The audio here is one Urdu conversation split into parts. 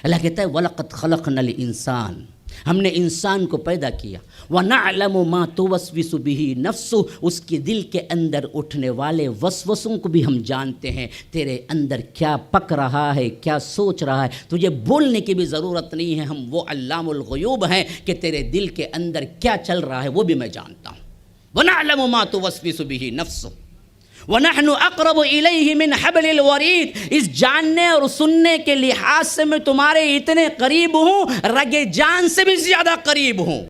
اللہ کہتا ہے وَلَقَدْ خَلَقْنَا الْإِنسَانَ، ہم نے انسان کو پیدا کیا، وَنَعْلَمُ مَا تُوَسْوِسُ بِهِ نَفْسُهُ، اس کے دل کے اندر اٹھنے والے وسوسوں کو بھی ہم جانتے ہیں، تیرے اندر کیا پک رہا ہے، کیا سوچ رہا ہے، تجھے بولنے کی بھی ضرورت نہیں ہے، ہم وہ علام الغیوب ہیں کہ تیرے دل کے اندر کیا چل رہا ہے وہ بھی میں جانتا ہوں۔ وَنَعْلَمُ مَا تُوَسْوِسُ بِهِ نَفْسُهُ وَنَحْنُ أَقْرَبُ إِلَيْهِ مِنْ حَبْلِ الْوَرِيدِ، اس جاننے اور سننے کے لحاظ سے میں تمہارے اتنے قریب ہوں، رگ جان سے بھی زیادہ قریب ہوں۔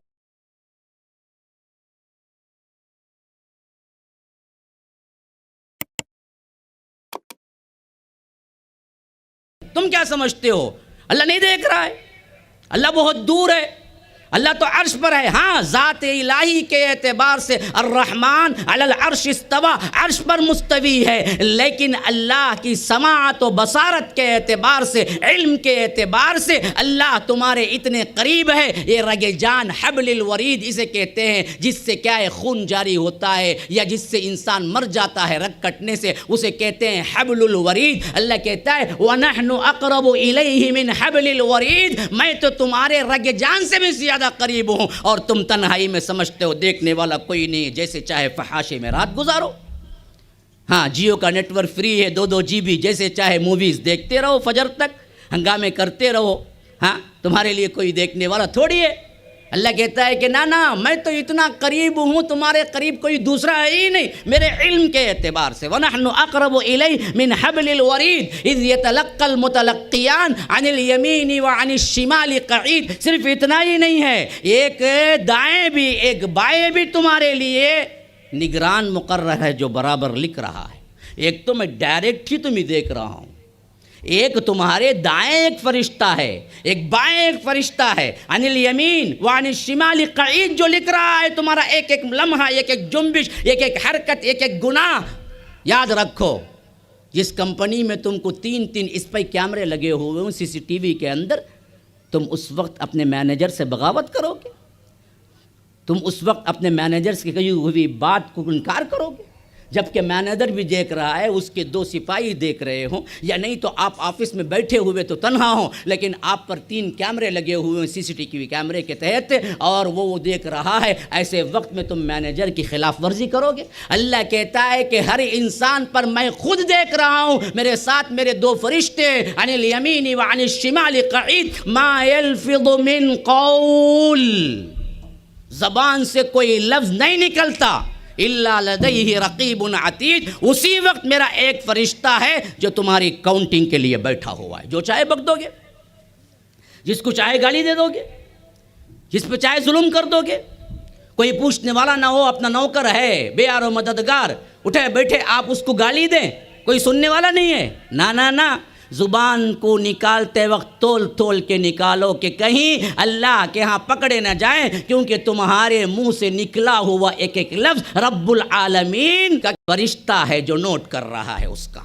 تم کیا سمجھتے ہو اللہ نہیں دیکھ رہا ہے؟ اللہ بہت دور ہے، اللہ تو عرش پر ہے۔ ہاں ذات الہی کے اعتبار سے الرحمن علی العرش استوى، عرش پر مستوی ہے، لیکن اللہ کی سماعت و بصارت کے اعتبار سے، علم کے اعتبار سے اللہ تمہارے اتنے قریب ہے۔ یہ رگ جان حبل الورید اسے کہتے ہیں، جس سے کیا ہے خون جاری ہوتا ہے، یا جس سے انسان مر جاتا ہے رگ کٹنے سے، اسے کہتے ہیں حبل الورید۔ اللہ کہتا ہے وَنَحْنُ أَقْرَبُ إِلَيْهِ مِنْ حَبْلِ الْوَرِيدِ، میں تو تمہارے رگ جان سے بھی زیادہ قریب ہوں، اور تم تنہائی میں سمجھتے ہو دیکھنے والا کوئی نہیں، جیسے چاہے فحاشے میں رات گزارو۔ ہاں جیو کا نیٹ ورک فری ہے، 2 GB، جیسے چاہے موویز دیکھتے رہو فجر تک، ہنگامے کرتے رہو، ہاں تمہارے لیے کوئی دیکھنے والا تھوڑی ہے۔ اللہ کہتا ہے کہ نا میں تو اتنا قریب ہوں، تمہارے قریب کوئی دوسرا ہے ہی نہیں میرے علم کے اعتبار سے۔ وَنَحْنُ أَقْرَبُ إِلَيْهِ مِنْ حَبْلِ الْوَرِيدِ إِذْ يَتَلَقَّى الْمُتَلَقِّيَانِ عَنِ الْيَمِينِ وَعَنِ الشِّمَالِ قَعِيدٌ، صرف اتنا ہی نہیں ہے، ایک دائیں بھی ایک بائیں بھی تمہارے لیے نگران مقرر ہے جو برابر لکھ رہا ہے۔ ایک تو میں ڈائریکٹ ہی تمہیں دیکھ رہا ہوں، ایک تمہارے دائیں ایک فرشتہ ہے، ایک بائیں ایک فرشتہ ہے، عن الیمین وعن الشمال قعید، جو لکھ رہا ہے تمہارا ایک ایک لمحہ، ایک ایک جنبش، ایک ایک حرکت، ایک ایک گناہ۔ یاد رکھو جس کمپنی میں تم کو 3 اسپائی کیمرے لگے ہوئے ہوں CCTV کے اندر، تم اس وقت اپنے مینیجر سے بغاوت کرو گے؟ تم اس وقت اپنے مینیجر سے کہی ہوئی بات کو انکار کرو گے؟ جبکہ مینیجر بھی دیکھ رہا ہے، اس کے 2 سپاہی دیکھ رہے ہوں، یا نہیں تو آپ آفس میں بیٹھے ہوئے تو تنہا ہوں، لیکن آپ پر 3 کیمرے لگے ہوئے ہیں CCTV کیمرے کے تحت، اور وہ دیکھ رہا ہے۔ ایسے وقت میں تم مینیجر کی خلاف ورزی کرو گے؟ اللہ کہتا ہے کہ ہر انسان پر میں خود دیکھ رہا ہوں، میرے ساتھ میرے 2 فرشتے، عن الیمین وعن الشمال قعید، ما یلفظ من قول، زبان سے کوئی لفظ نہیں نکلتا، الا لدیہ رقیب عتید، اسی وقت میرا ایک فرشتہ ہے جو تمہاری کاؤنٹنگ کے لیے بیٹھا ہوا ہے۔ جو چاہے بک دو گے، جس کو چاہے گالی دے دو گے، جس پہ چاہے ظلم کر دو گے، کوئی پوچھنے والا نہ ہو، اپنا نوکر ہے، بے یار و مددگار، اٹھے بیٹھے آپ اس کو گالی دیں، کوئی سننے والا نہیں ہے۔ نا زبان کو نکالتے وقت تول کے نکالو کہ کہیں اللہ کے ہاں پکڑے نہ جائیں، کیونکہ تمہارے منہ سے نکلا ہوا ایک ایک لفظ رب العالمین کا فرشتہ ہے جو نوٹ کر رہا ہے اس کا۔